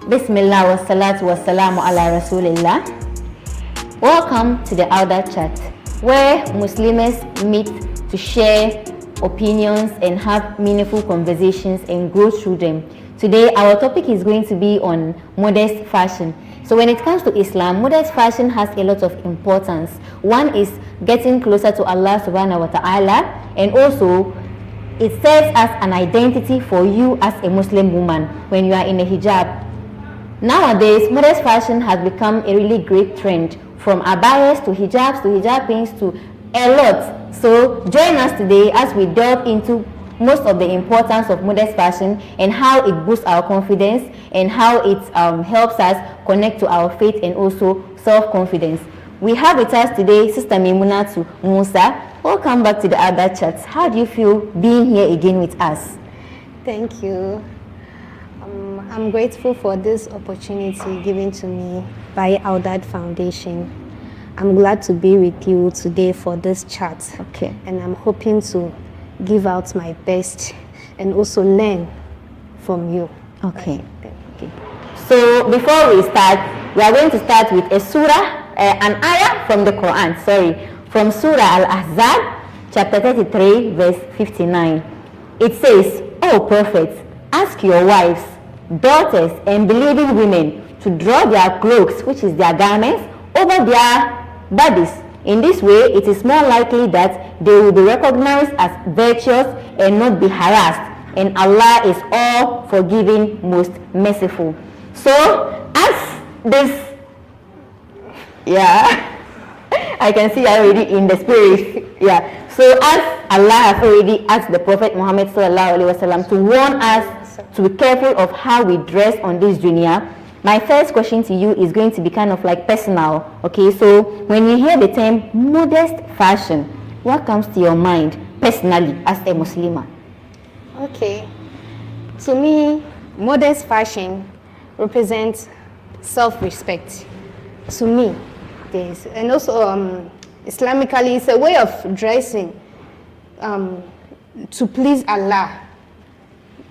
Bismillah wa salatu wa salamu ala rasulillah. Welcome to the Awdad Chat, where Muslims meet to share opinions and have meaningful conversations and grow through them. Today, our topic is going to be on modest fashion. So when it comes to Islam, modest fashion has a lot of importance. One is getting closer to Allah subhanahu wa ta'ala, and also it serves as an identity for you as a Muslim woman when you are in a hijab. Nowadays, modest fashion has become a really great trend, from abayas to hijab pins to a lot. So join us today as we delve into most of the importance of modest fashion and how it boosts our confidence and how it helps us connect to our faith and also self-confidence. We have with us today Sister Maimunatu Musa. Welcome back to the Awdad Chat. How do you feel being here again with us? Thank you. I'm grateful for this opportunity given to me by Awdad Foundation. I'm glad to be with you today for this chat. Okay. And I'm hoping to give out my best and also learn from you. Okay. So before we start, we are going to start with a surah, an ayah from the Quran, from Surah Al-Ahzab, chapter 33, verse 59. It says, "O prophets, ask your wives, daughters, and believing women to draw their cloaks, which is their garments, over their bodies. In this way, it is more likely that they will be recognized as virtuous and not be harassed. And Allah is all forgiving, most merciful." So, as this, I can see already in the spirit. So, as Allah has already asked the Prophet Muhammad sallallahu alaihi wasallam to warn us to be careful of how we dress on this dunya, my first question to you is going to be kind of like personal. Okay, so when you hear the term modest fashion, what comes to your mind personally as a Muslimah? Okay. To me, modest fashion represents self-respect. To me, yes. And also, Islamically, it's a way of dressing to please Allah.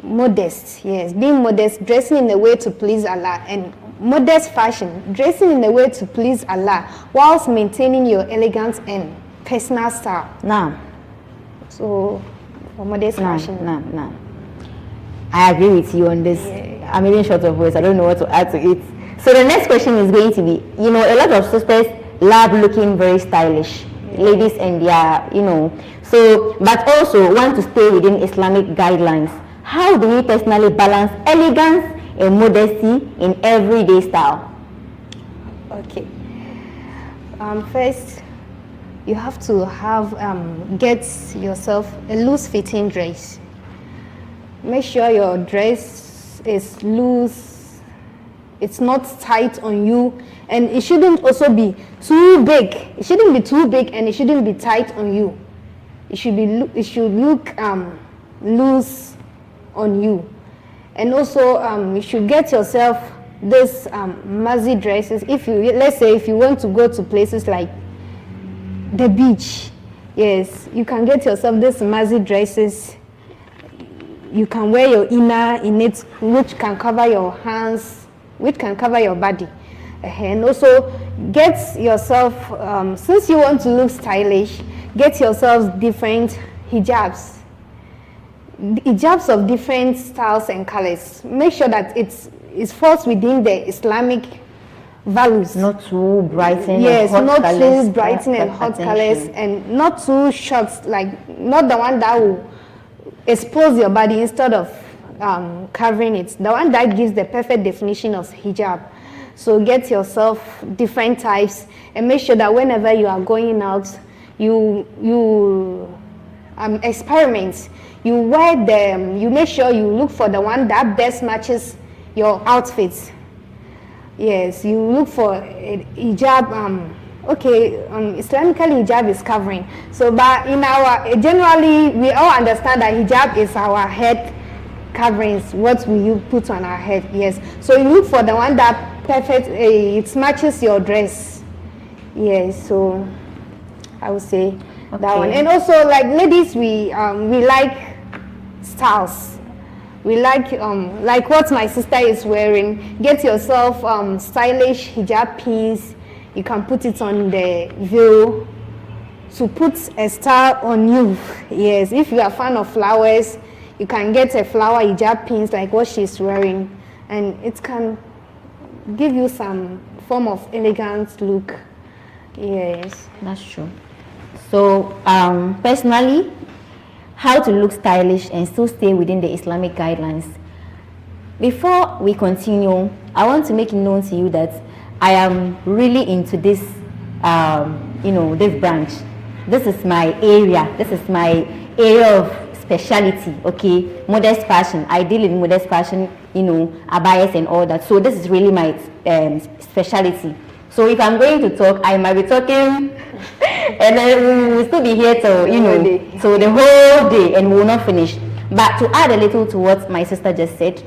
Modest, yes, being modest, dressing in a way to please Allah, and modest fashion, dressing in a way to please Allah, whilst maintaining your elegance and personal style. Now, so for modest fashion. Now, I agree with you on this. Yeah. I'm in short of words. I don't know what to add to it. So the next question is going to be, a lot of sisters love looking very stylish, ladies, and so, but also want to stay within Islamic guidelines. How do we personally balance elegance and modesty in everyday style? Okay. First, you have to get yourself a loose-fitting dress. Make sure your dress is loose. It's not tight on you, and it shouldn't also be too big. It shouldn't be too big, and it shouldn't be tight on you. It should look loose on you. And also you should get yourself this maxi dresses. Let's say if you want to go to places like the beach, yes, you can get yourself this maxi dresses. You can wear your inner in it, which can cover your hands, which can cover your body. And also get yourself, since you want to look stylish, get yourself different hijabs of different styles and colors. Make sure that it falls within the Islamic values. Not too bright and yes, hot not colors, too bright and hot colors, and not too short, like not the one that will expose your body instead of covering it. The one that gives the perfect definition of hijab. So get yourself different types and make sure that whenever you are going out, you experiment. You wear them. You make sure you look for the one that best matches your outfits. Yes, you look for a hijab. Islamically hijab is covering. So, but generally we all understand that hijab is our head coverings, what will you put on our head. Yes, so you look for the one that perfect, it matches your dress. Yes, so I would say that one. And also, like ladies, we like styles. We like what my sister is wearing. Get yourself stylish hijab pins. You can put it on the veil to put a star on you. Yes, if you are a fan of flowers, you can get a flower hijab pins like what she's wearing, and it can give you some form of elegant look. Yes, that's true. So personally, how to look stylish and still stay within the Islamic guidelines. Before we continue, I want to make it known to you that I am really into this, this branch. This is my area. This is my area of speciality. Okay, modest fashion. I deal in modest fashion, abayas and all that. So this is really my speciality. So if I'm going to talk, I might be talking, and then we'll still be here till so the whole day, and we will not finish. But to add a little to what my sister just said,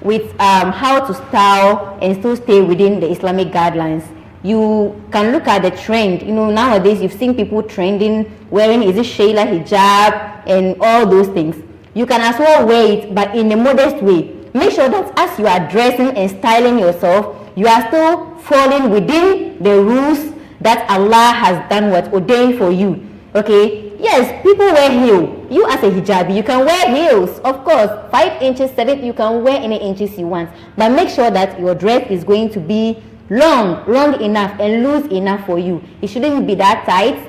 with how to style and still stay within the Islamic guidelines, you can look at the trend. Nowadays you've seen people trending, wearing Shayla hijab and all those things. You can as well wear it, but in a modest way. Make sure that as you are dressing and styling yourself, you are still falling within the rules that Allah has ordained for you. Okay, yes, people wear heels. You as a hijabi, you can wear heels, of course, 5 inches, 7, you can wear any inches you want, but make sure that your dress is going to be long enough and loose enough for you. It shouldn't be that tight.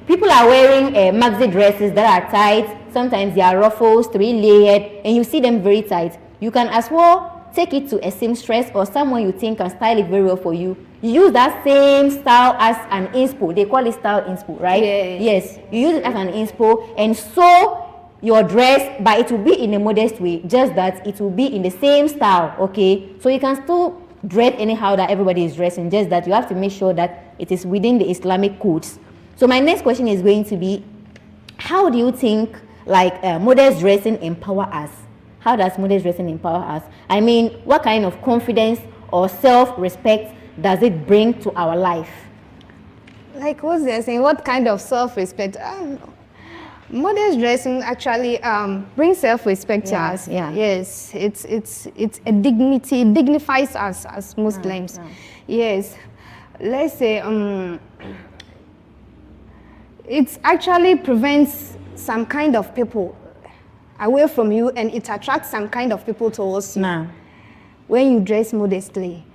People are wearing maxi dresses that are tight. Sometimes they are ruffles, 3-layered, and you see them very tight. You can as well take it to a seamstress or someone you think can style it very well for you. You use that same style as an inspo. They call it style inspo, right? Yes. You use it as an inspo and sew your dress, but it will be in a modest way, just that it will be in the same style, okay? So you can still dress anyhow that everybody is dressing, just that you have to make sure that it is within the Islamic codes. So my next question is going to be, how do you think modest dressing empower us? How does modest dressing empower us? I mean, what kind of confidence or self-respect does it bring to our life? Like what's they saying? What kind of self-respect? Modest dressing actually brings self-respect to us. Yeah. Yes, it's a dignity. It dignifies us as Muslims. Yes. Let's say it actually prevents some kind of people away from you, and it attracts some kind of people towards you. When you dress modestly.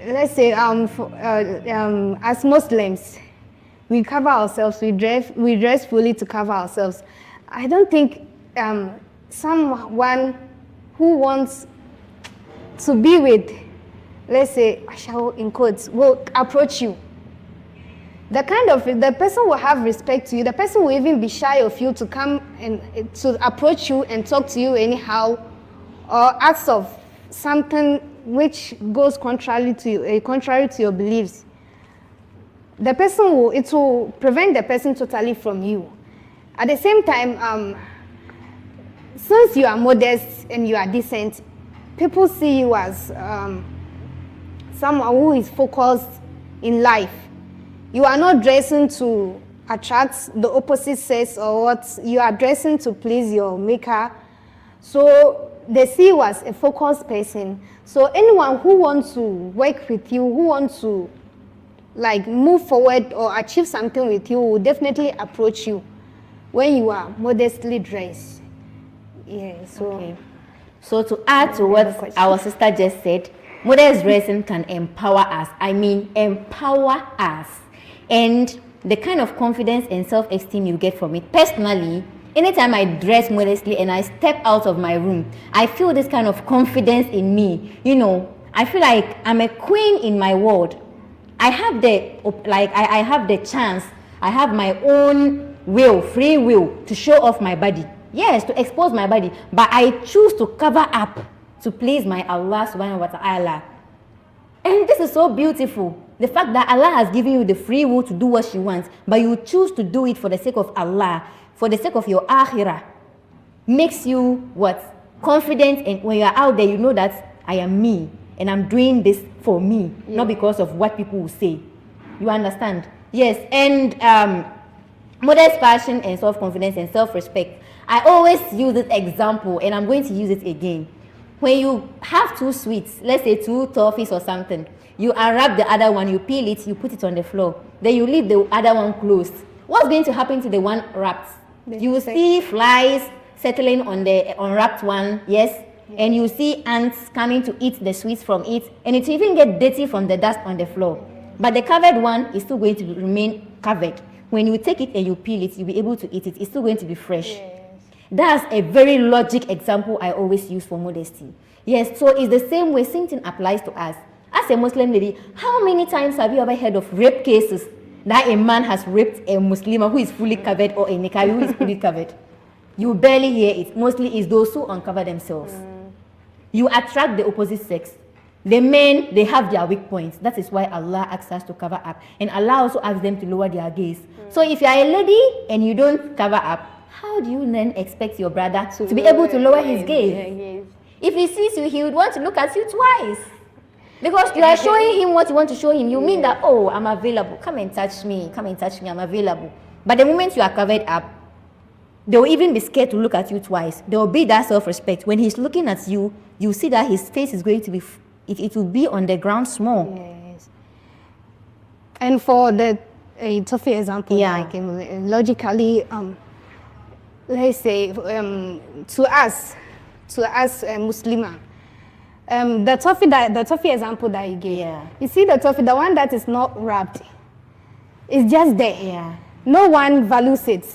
Let's say as Muslims, we cover ourselves, we dress fully to cover ourselves. I don't think someone who wants to be with, let's say, in quotes, will approach you. The person will have respect to you. The person will even be shy of you to come and to approach you and talk to you anyhow, or ask of something which goes contrary to your beliefs. It will prevent the person totally from you. At the same time, since you are modest and you are decent, people see you as someone who is focused in life. You are not dressing to attract the opposite sex or what. You are dressing to please your maker. So they see you as a focused person. So anyone who wants to work with you, who wants to move forward or achieve something with you, will definitely approach you when you are modestly dressed. Yeah. So to add to what our sister just said, modest dressing can empower us. I mean, empower us. And the kind of confidence and self-esteem you get from it. Personally, anytime I dress modestly and I step out of my room, I feel this kind of confidence in me. I feel like I'm a queen in my world. I have I have the chance. I have my own free will to show off my body. Yes, to expose my body. But I choose to cover up to please my Allah subhanahu wa ta'ala. And this is so beautiful. The fact that Allah has given you the free will to do what she wants, but you choose to do it for the sake of Allah, for the sake of your akhirah, makes you what? Confident, and when you are out there, you know that I am me, and I'm doing this for me, not because of what people will say. You understand? Yes, and modest fashion and self-confidence and self-respect I always use this example, and I'm going to use it again. When you have 2 sweets, let's say 2 toffees or something, you unwrap the other one, you peel it, you put it on the floor, then you leave the other one closed. What's going to happen to the one wrapped? You will see flies settling on the unwrapped one, yes? And you see ants coming to eat the sweets from it, and it will even get dirty from the dust on the floor. But the covered one is still going to remain covered. When you take it and you peel it, you'll be able to eat it. It's still going to be fresh. Yes. That's a very logic example I always use for modesty. Yes, so it's the same way, same thing applies to us. As a Muslim lady, how many times have you ever heard of rape cases that a man has raped a Muslimah who is fully covered, or a Niqabi who is fully covered? You barely hear it. Mostly it's those who uncover themselves. You attract the opposite sex. The men, they have their weak points. That is why Allah asks us to cover up. And Allah also asks them to lower their gaze. So if you are a lady and you don't cover up, how do you then expect your brother to be able to lower his gaze? If he sees you, he would want to look at you twice. Because you are showing him what you want to show him. You mean that, oh, I'm available. Come and touch me. Come and touch me. I'm available. But the moment you are covered up, they will even be scared to look at you twice. There will be that self-respect. When he's looking at you, you see that his face is going to be, it will be on the ground small. Yes. And for the toffee example, like logically, let's say to us Muslimah, the toffee example that you gave, you see the toffee, the one that is not wrapped, is just there. Yeah. No one values it.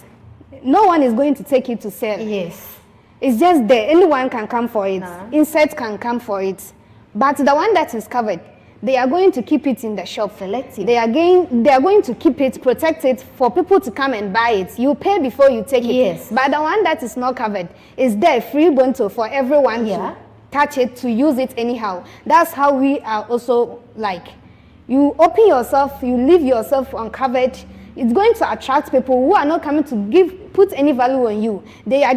No one is going to take it to sell. Yes. It's just there. Anyone can come for it. Insects can come for it. But the one that is covered, they are going to keep it in the shop. Selected. They are going to keep it, protect it for people to come and buy it. You pay before you take it. Yes. But the one that is not covered is there, free bento for everyone to touch it, to use it anyhow. That's how we are also like. You open yourself, you leave yourself uncovered. It's going to attract people who are not coming to put any value on you. They will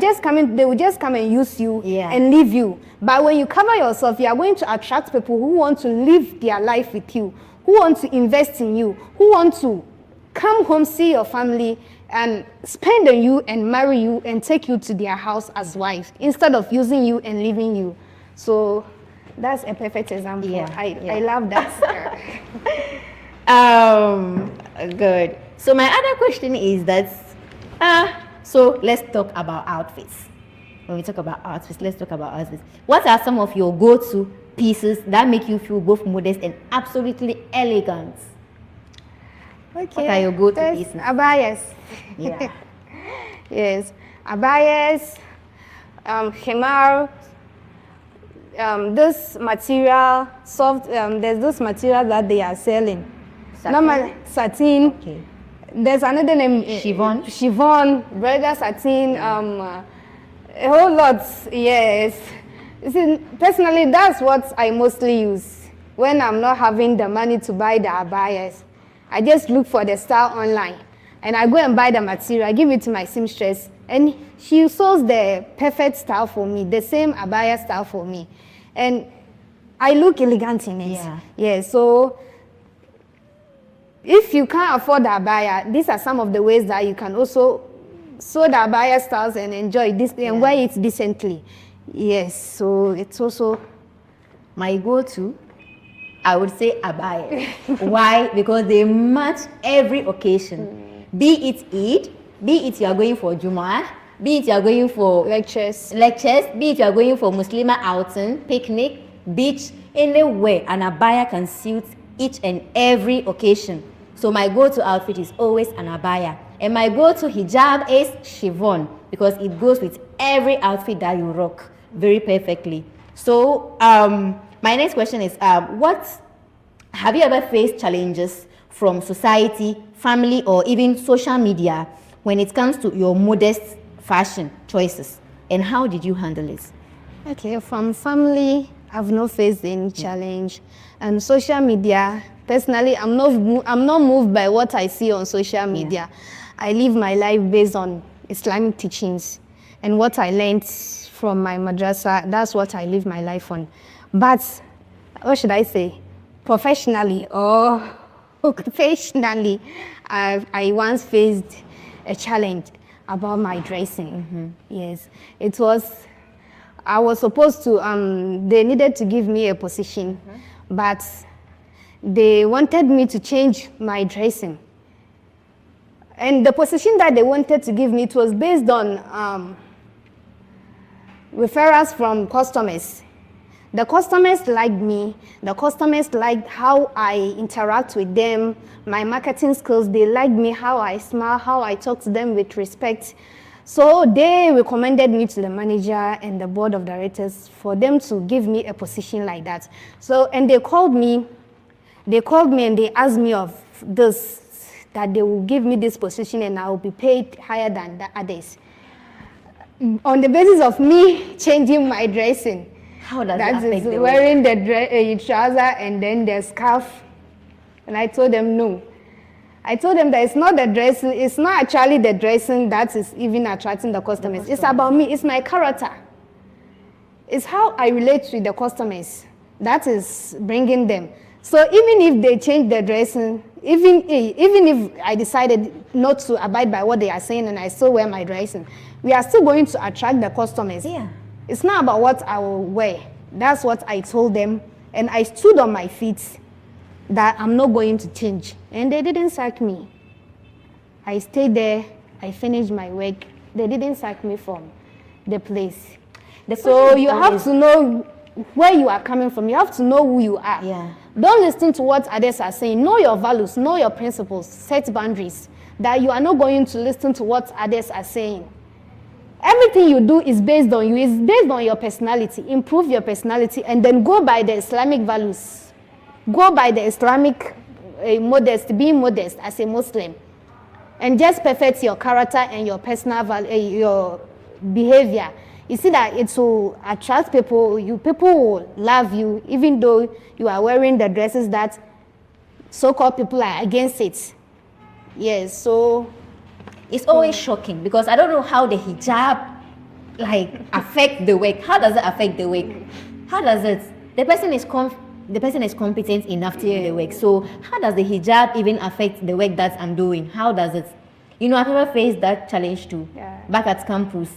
just come and use you and leave you. But when you cover yourself, you are going to attract people who want to live their life with you, who want to invest in you, who want to come home, see your family, and spend on you and marry you and take you to their house as wife, instead of using you and leaving you. So that's a perfect example. I love that. Good. So my other question is that, so let's talk about outfits. When we talk about outfits, let's talk about outfits. What are some of your go-to pieces that make you feel both modest and absolutely elegant? Okay. What are your go-to pieces? Abayas. Yeah. Yes. Abayas, himar, this material, soft, there's this material that they are selling. Satin. Okay. There's another name, chiffon, brother satin, a whole lot, yes. See, personally, that's what I mostly use when I'm not having the money to buy the abayas. I just look for the style online, and I go and buy the material. I give it to my seamstress, and she sews the perfect style for me, the same abaya style for me, and I look elegant in it. Yeah. So if you can't afford the abaya, these are some of the ways that you can also sew the abaya styles and enjoy this and wear it decently. Yes, so it's also my go-to. I would say abaya. Why? Because they match every occasion. Be it Eid, be it you are going for Jumu'ah, be it you are going for lectures, be it you are going for Muslimah outing, picnic, beach, anywhere, an abaya can suit each and every occasion. So my go-to outfit is always an abaya. And my go-to hijab is chiffon, because it goes with every outfit that you rock very perfectly. So my next question is, what have you ever faced challenges from society, family, or even social media when it comes to your modest fashion choices? And how did you handle it? Okay, from family, I've not faced any challenge. And social media, personally, I'm not moved by what I see on social media. I live my life based on Islamic teachings and what I learned from my madrasa. That's what I live my life on. But what should I say? Professionally or occupationally, I once faced a challenge. about my dressing. Yes, it was, I was supposed to, they needed to give me a position, but they wanted me to change my dressing. And the position that they wanted to give me, it was based on referrals from customers. The customers liked me. The customers liked how I interact with them, my marketing skills. They liked me, how I smile, how I talk to them with respect. So they recommended me to the manager and the board of directors for them to give me a position like that. So, and they called me and they asked me of this, that they will give me this position and I will be paid higher than the others. On the basis of me changing my dressing. How does that it affect is the wearing the trouser and then the scarf. And I told them no. I told them that it's not the dressing, it's not actually the dressing that is even attracting the customers. It's about me, it's my character. It's how I relate with the customers that is bringing them. So even if they change the dressing, even if I decided not to abide by what they are saying and I still wear my dressing, we are still going to attract the customers. Yeah. It's not about what I will wear. That's what I told them. And I stood on my feet that I'm not going to change. And they didn't sack me. I stayed there. I finished my work. They didn't sack me from the place. So you have to know where you are coming from. You have to know who you are. Yeah. Don't listen to what others are saying. Know your values. Know your principles. Set boundaries. That you are not going to listen to what others are saying. Everything you do is based on you, is based on your personality. Improve your personality and then go by the Islamic values. Go by the Islamic being modest as a Muslim. And just perfect your character and your personal your behavior. You see that it will attract people. People will love you even though you are wearing the dresses that so-called people are against it. Yes, so it's always shocking because I don't know how the hijab affect the work. How does it affect the work? How does it? The person is competent enough to do the work. So how does the hijab even affect the work that I'm doing? How does it? You know, I've ever faced that challenge too. Yeah. Back at campus,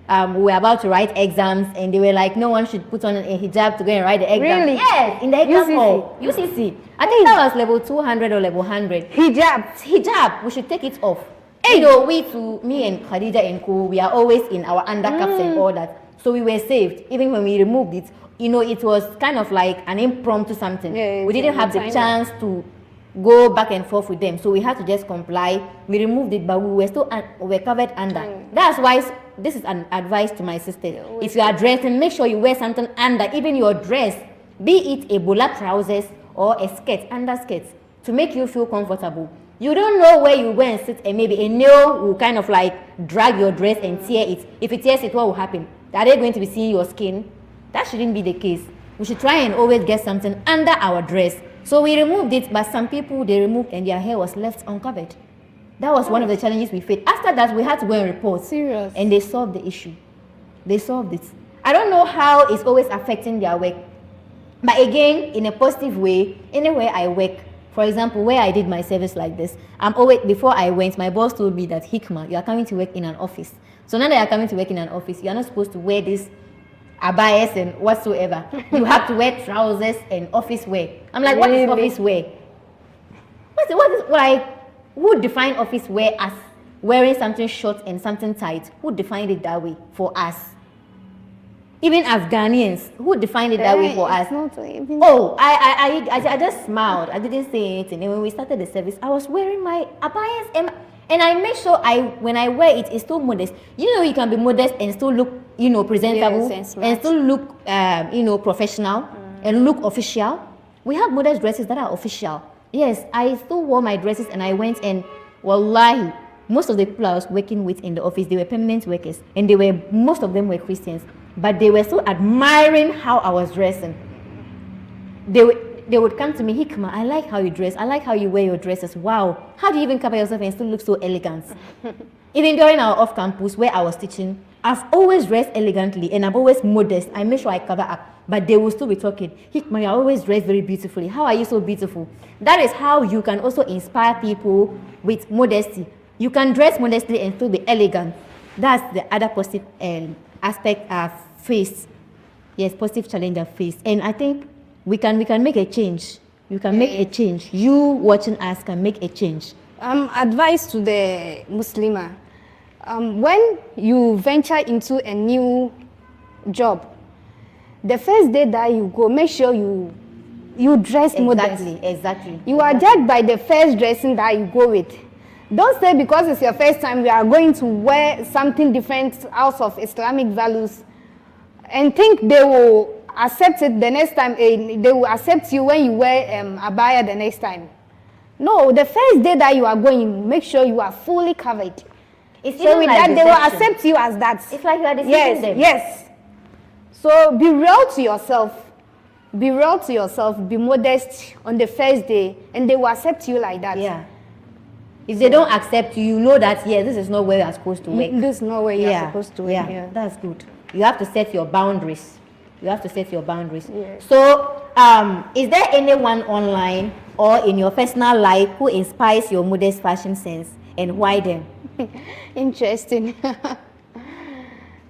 we were about to write exams and they were like, no one should put on a hijab to go and write the exam. Really? Yes, in the exam hall. UCC. I think that was level 200 or level 100. Hijab. We should take it off. You know, me and Khadija and Co, we are always in our undercuffs and all that. So we were saved. Even when we removed it, you know, it was kind of like an impromptu something. Yeah, we didn't have the chance to go back and forth with them. So we had to just comply. We removed it, but we were covered under. That's why this is an advice to my sister. If you are dressing, make sure you wear something under, even your dress, be it a bola trousers or a skirt, underskirt, to make you feel comfortable. You don't know where you go and sit and maybe a nail will kind of like drag your dress and tear it. If it tears it, what will happen? Are they going to be seeing your skin? That shouldn't be the case. We should try and always get something under our dress. So we removed it, but some people, they removed and their hair was left uncovered. That was one of the challenges we faced. After that, we had to go and report. Serious. And they solved the issue. They solved it. I don't know how it's always affecting their work. But again, in a positive way, anywhere I work, for example, where I did my service like this, before I went, my boss told me that, Hikma, you are coming to work in an office. So now that you are coming to work in an office, you are not supposed to wear this abayas and whatsoever. You have to wear trousers and office wear. I'm like, what is office wear? Who defined office wear as wearing something short and something tight? Who defined it that way for us? Even Afghanians, who defined it that way for us? I just smiled. I didn't say anything. And when we started the service, I was wearing my abayas and I make sure when I wear it, it's still modest. You know, you can be modest and still look, you know, presentable, yes, and still look, you know, professional and look official. We have modest dresses that are official. Yes, I still wore my dresses and I went and, wallahi, most of the people I was working with in the office, they were permanent workers and most of them were Christians. But they were still admiring how I was dressing. They would come to me, Hikma, I like how you dress. I like how you wear your dresses. Wow. How do you even cover yourself and still look so elegant? Even during our off-campus where I was teaching, I've always dressed elegantly and I'm always modest. I make sure I cover up. But they will still be talking, Hikma, you always dress very beautifully. How are you so beautiful? That is how you can also inspire people with modesty. you can dress modestly and still be elegant. That's the other positive aspect I've faced. Yes, positive challenge I've faced. And I think we can make a change. You can make a change. You watching us can make a change. Advice to the Muslimah. When you venture into a new job, the first day that you go, make sure you dress modestly. Exactly. You are judged by the first dressing that you go with. Don't say because it's your first time we are going to wear something different out of Islamic values and think they will accept it the next time. They will accept you when you wear abaya the next time. No, the first day that you are going, make sure you are fully covered. It's so with like that, they will accept you as that. It's like you are deceiving them. Yes. So be real to yourself. Be real to yourself. Be modest on the first day, and they will accept you like that. Yeah. If they don't accept you, you know that, yeah, this is not where you're supposed to work. This is not where you're supposed to work. Yeah, that's good. You have to set your boundaries. You have to set your boundaries. Yeah. So, is there anyone online or in your personal life who inspires your modest fashion sense, and why them? Interesting.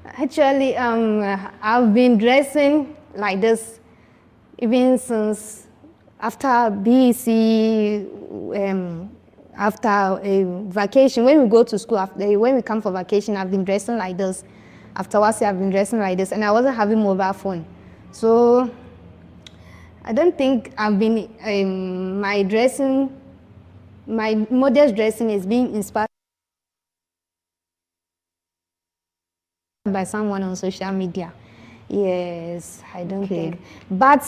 Actually, I've been dressing like this even since after BEC, after a vacation. When we go to school, when we come for vacation, I've been dressing like this. Afterwards, I've been dressing like this, and I wasn't having mobile phone. So I don't think I've been, my modest dressing is being inspired by someone on social media. Yes, I don't think. But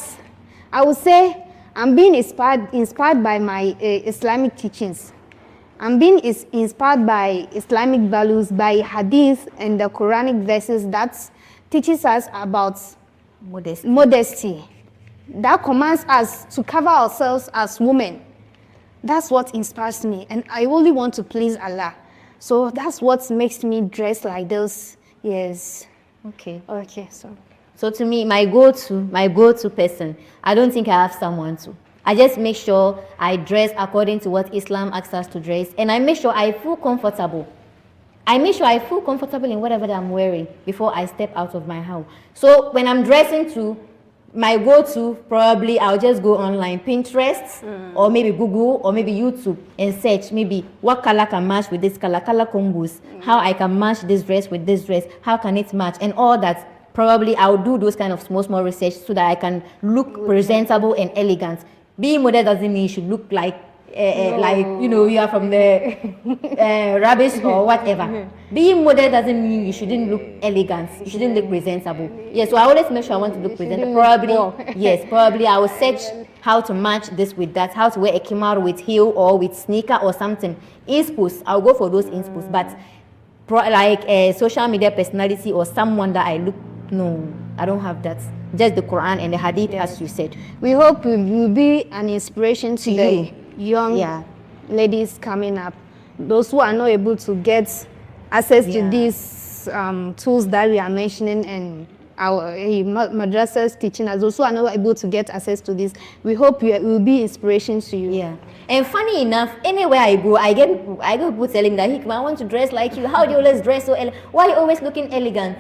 I would say I'm being inspired by my Islamic teachings. I'm being inspired by Islamic values, by hadith and the Quranic verses that teaches us about modesty. That commands us to cover ourselves as women. That's what inspires me, and I only want to please Allah. So that's what makes me dress like this. Yes. Okay. So to me, my go-to person, I don't think I have someone to. I just make sure I dress according to what Islam asks us to dress, and I make sure I feel comfortable. I make sure I feel comfortable in whatever that I'm wearing before I step out of my house. So when I'm dressing to, my go-to, probably I'll just go online, Pinterest, or maybe Google, or maybe YouTube, and search maybe what color can match with this color combos, how I can match this dress with this dress, how can it match, and all that. Probably I'll do those kind of small research so that I can look presentable and elegant. Being modest doesn't mean you should look like you are from the rubbish or whatever. Being modest doesn't mean you shouldn't look elegant. You shouldn't look presentable. Yes, so I always make sure I want to look presentable. Probably I will search how to match this with that, how to wear a kimar with heel or with sneaker or something. Inspos, I'll go for those inspos. But like a social media personality or someone that I look, no, I don't have that. Just the Quran and the Hadith, as you said. We hope we will be an inspiration to the young ladies coming up, those who are not able to get access to these tools that we are mentioning, and our madrasas teaching us, those who are not able to get access to this. We hope we will be inspiration to you. Yeah. And funny enough, anywhere I go, I get people telling that, Hikma, I want to dress like you. How do you always dress so elegant? Why are you always looking elegant?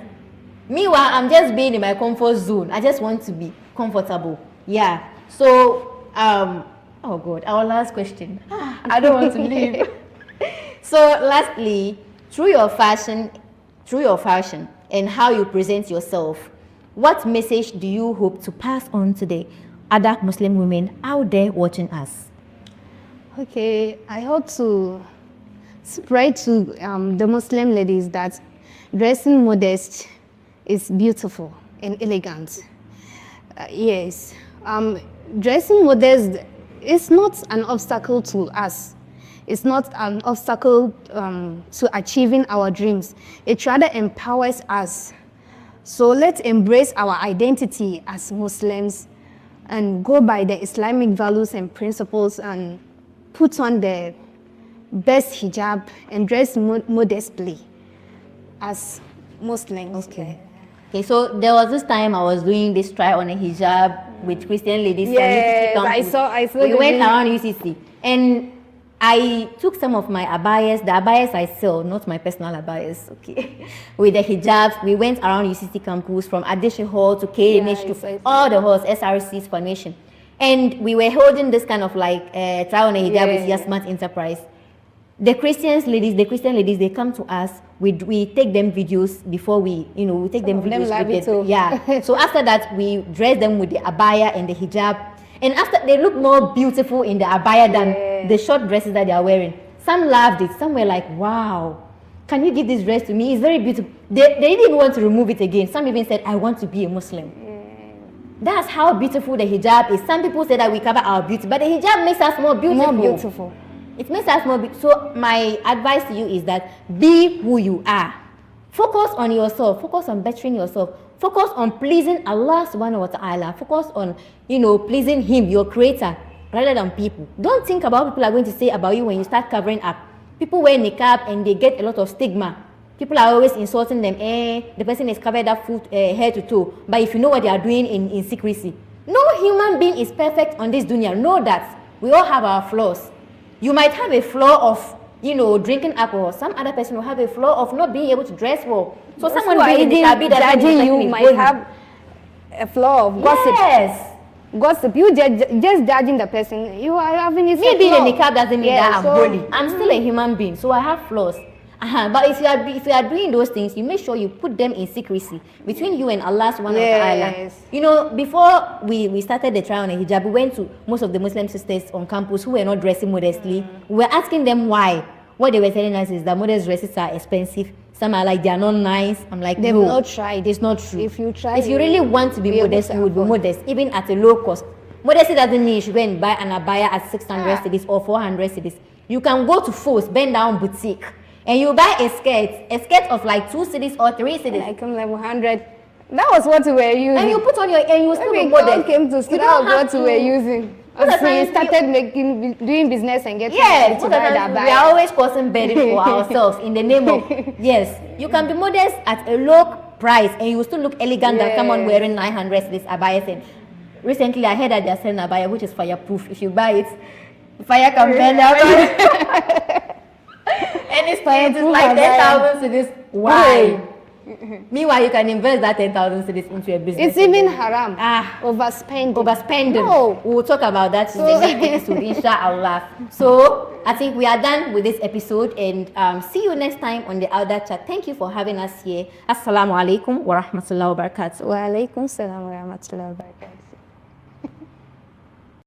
Meanwhile, I'm just being in my comfort zone. I just want to be comfortable. Yeah. So, oh God, our last question. I don't want to leave. So, lastly, through your fashion and how you present yourself, what message do you hope to pass on to the other Muslim women out there watching us? Okay, I hope to spread to the Muslim ladies that dressing modest is beautiful and elegant. Yes, dressing modest is not an obstacle to us. It's not an obstacle to achieving our dreams. It rather empowers us. So let's embrace our identity as Muslims and go by the Islamic values and principles and put on the best hijab and dress modestly as Muslims. Okay, so there was this time I was doing this try on a hijab with Christian ladies from UCC campus. I saw. We went around UCC, and I took some of my abayas, the abayas I sell, not my personal abayas, okay, with the hijabs. We went around UCC campus from Addition Hall to KNH to all the halls, SRC's formation. And we were holding this kind of like trial on a hijab with Yasmat Enterprise. The Christian ladies, they come to us. We take them videos before we take them videos with them. Yeah. So after that, we dress them with the abaya and the hijab. And after, they look more beautiful in the abaya than the short dresses that they are wearing. Some loved it. Some were like, wow, can you give this dress to me? It's very beautiful. They didn't even want to remove it again. Some even said, I want to be a Muslim. That's how beautiful the hijab is. Some people say that we cover our beauty, but the hijab makes us more beautiful. More beautiful. It makes us more beautiful. So my advice to you is that be who you are. Focus on yourself. Focus on bettering yourself. Focus on pleasing Allah subhanahu wa ta'ala. Focus on, pleasing Him, your creator, rather than people. Don't think about what people are going to say about you when you start covering up. People wear niqab and they get a lot of stigma. People are always insulting them. The person is covered up head to toe. But if you know what they are doing in secrecy. No human being is perfect on this dunya. Know that. We all have our flaws. You might have a flaw of, drinking alcohol. Some other person will have a flaw of not being able to dress well. So someone being judging you might have a flaw of gossip. Yes. Gossip. You just judging the person. You are having a me being a niqab doesn't mean that I'm holy. I'm still a Mm-hmm. human being, so I have flaws. But if you are doing those things, you make sure you put them in secrecy between you and Allah subhanahu wa ta'ala. Before we started the trial on a hijab, we went to most of the Muslim sisters on campus who were not dressing modestly. We were asking them why. What they were telling us is that modest dresses are expensive. Some are like, they are not nice. I'm like, they've no, not tried. It's not true. If you try, if you really want to be modest, you would be modest, even at a low cost. Modesty doesn't mean you should go and buy an abaya at 600 cedis or 400 cedis. You can go to Fos, bend down boutique, and you buy a skirt of like 2 cedis or 3 cedis. Like 100. That was what we were using. And you put on and you still be modest. Came to school, that was what we were using. So we started doing business and getting to buy that. We are always causing burden for ourselves in the name of, yes, you can be modest at a low price and you will still look elegant than someone wearing 900 cedis abaya. And recently I heard that they are selling abaya which is fireproof. If you buy it, fire can burn down. And it's like 10,000 cedis. Why? Meanwhile, you can invest that 10,000 cedis into a business. It's even haram. Overspending. No. We'll talk about that in the next episode, inshallah. So, I think we are done with this episode and see you next time on the Awdad Chat. Thank you for having us here. Assalamu alaikum wa rahmatullahi wa barakatuh. Wa alaikum salam wa rahmatullahi wa barakatuh.